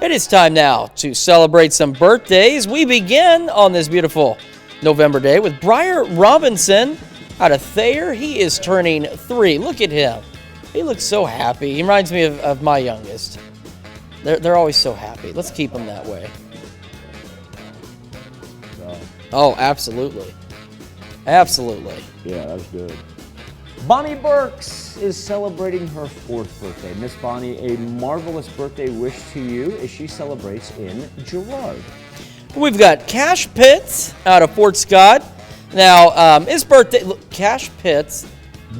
It is time now to celebrate some birthdays. We begin on this beautiful November day with Briar Robinson out of Thayer. He is turning 3. Look at him. He looks so happy. He reminds me of my youngest. They're always so happy. Let's keep them that way. Oh, absolutely. Absolutely. Yeah, that's good. Bonnie Burks is celebrating her 4th birthday. Miss Bonnie, a marvelous birthday wish to you as she celebrates in Girard. We've got Cash Pitts out of Fort Scott. Now, his birthday, look, Cash Pitts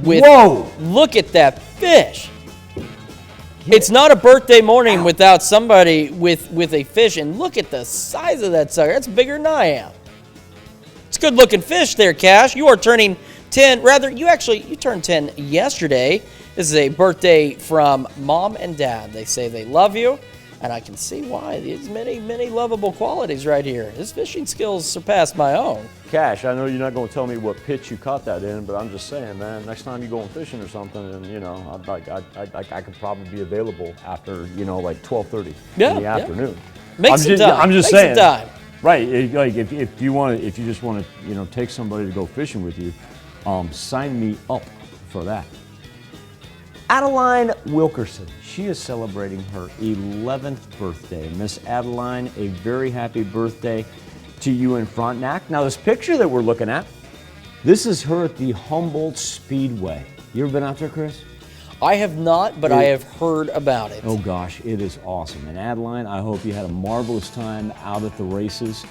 with, whoa! Look at that fish. It's not a birthday morning without somebody with a fish, and look at the size of that sucker. That's bigger than I am. It's a good-looking fish there, Cash. You are turning 10. Rather, you turned 10 yesterday. This is a birthday from Mom and Dad. They say they love you, and I can see why. There's many, many lovable qualities right here. His fishing skills surpass my own. Cash, I know you're not going to tell me what pitch you caught that in, but I'm just saying, man, next time you going fishing or something, and, you know, I could probably be available after, you know, like 12:30 in the afternoon. Make some time. I'm just Make saying. Some time. Right, like if you just want to, you know, take somebody to go fishing with you, sign me up for that. Adeline Wilkerson, she is celebrating her 11th birthday. Miss Adeline, a very happy birthday to you in Frontenac. Now, this picture that we're looking at, this is her at the Humboldt Speedway. You ever been out there, Chris? I have not, but I have heard about it. Oh gosh, it is awesome. And Adeline, I hope you had a marvelous time out at the races.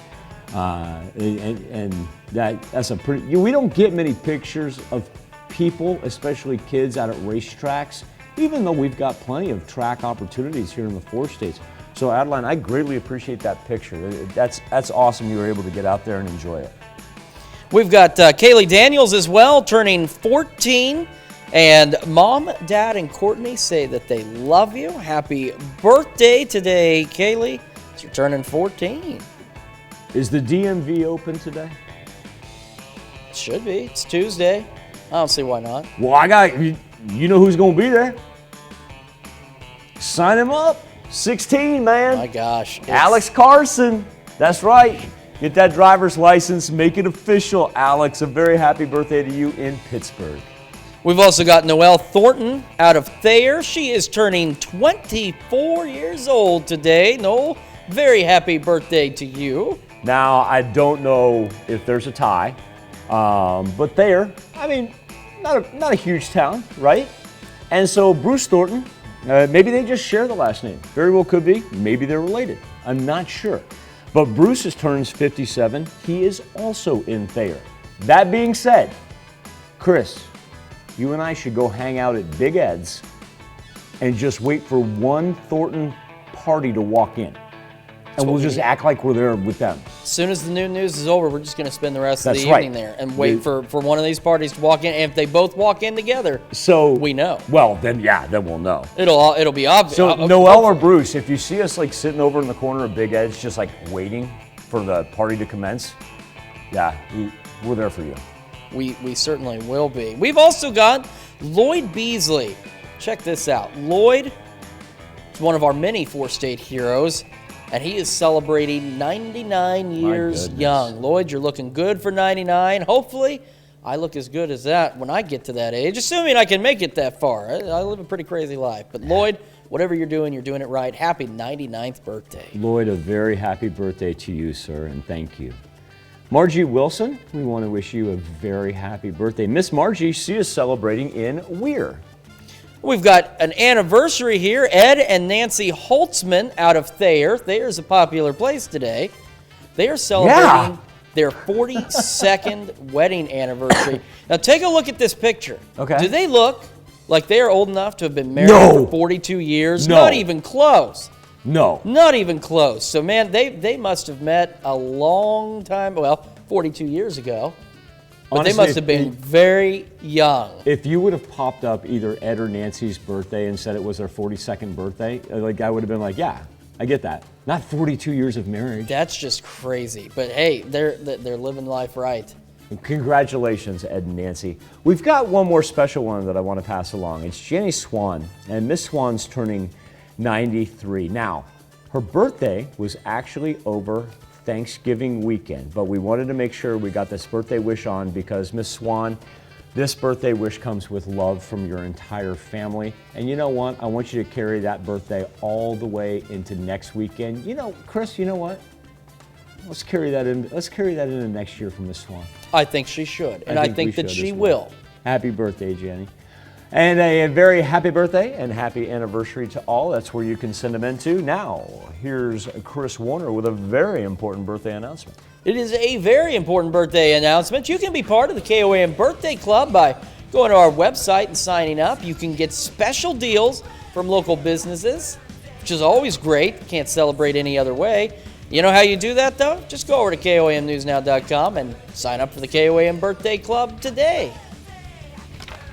And that's a pretty, we don't get many pictures of people, especially kids, out at racetracks, even though we've got plenty of track opportunities here in the 4 states. So Adeline, I greatly appreciate that picture. That's awesome you were able to get out there and enjoy it. We've got Kaylee Daniels as well, turning 14. And Mom, Dad, and Courtney say that they love you. Happy birthday today, Kaylee. You're turning 14. Is the DMV open today? It should be. It's Tuesday. I don't see why not. Well, you know who's going to be there. Sign him up. 16, man. My gosh. Alex Carson. That's right. Get that driver's license. Make it official, Alex. A very happy birthday to you in Pittsburgh. We've also got Noelle Thornton out of Thayer. She is turning 24 years old today. Noelle, very happy birthday to you. Now, I don't know if there's a tie, but Thayer, I mean, not a huge town, right? And so Bruce Thornton, maybe they just share the last name. Very well could be. Maybe they're related. I'm not sure. But Bruce turns 57. He is also in Thayer. That being said, Chris, you and I should go hang out at Big Ed's and just wait for one Thornton party to walk in. And we'll just act like we're there with them. As soon as the noon news is over, we're just going to spend the rest of the evening there and wait for one of these parties to walk in. And if they both walk in together, so we know. Well, then we'll know. It'll be obvious. So Noelle or Bruce, if you see us like sitting over in the corner of Big Ed's, just like waiting for the party to commence, we're there for you. We certainly will be. We've also got Lloyd Beasley. Check this out. Lloyd is one of our many 4-state heroes, and he is celebrating 99 years young. Lloyd, you're looking good for 99. Hopefully, I look as good as that when I get to that age, assuming I can make it that far. I live a pretty crazy life. But Lloyd, whatever you're doing it right. Happy 99th birthday. Lloyd, a very happy birthday to you, sir, and thank you. Margie Wilson, we want to wish you a very happy birthday. Miss Margie, she is celebrating in Weir. We've got an anniversary here. Ed and Nancy Holtzman out of Thayer. Thayer's a popular place today. They are celebrating their 42nd wedding anniversary. Now take a look at this picture. Okay. Do they look like they are old enough to have been married for 42 years? No. Not even close. No. Not even close. So, man, they must have met a long time, 42 years ago. But honestly, they must have been very young. If you would have popped up either Ed or Nancy's birthday and said it was their 42nd birthday, like I would have been like, yeah, I get that. Not 42 years of marriage. That's just crazy. But, hey, they're living life right. Congratulations, Ed and Nancy. We've got one more special one that I want to pass along. It's Jenny Swan, and Miss Swan's turning 93. Now, Her birthday was actually over Thanksgiving weekend, but we wanted to make sure we got this birthday wish on because Miss Swan, this birthday wish comes with love from your entire family. And you know what? I want you to carry that birthday all the way into next weekend. You know, Chris, you know what? Let's carry that into next year from Miss Swan. I think she should, and I think that she will. Happy birthday, Jenny. And a very happy birthday and happy anniversary to all. That's where you can send them into. Now, here's Chris Warner with a very important birthday announcement. It is a very important birthday announcement. You can be part of the KOAM Birthday Club by going to our website and signing up. You can get special deals from local businesses, which is always great. Can't celebrate any other way. You know how you do that, though? Just go over to KOAMNewsNow.com and sign up for the KOAM Birthday Club today.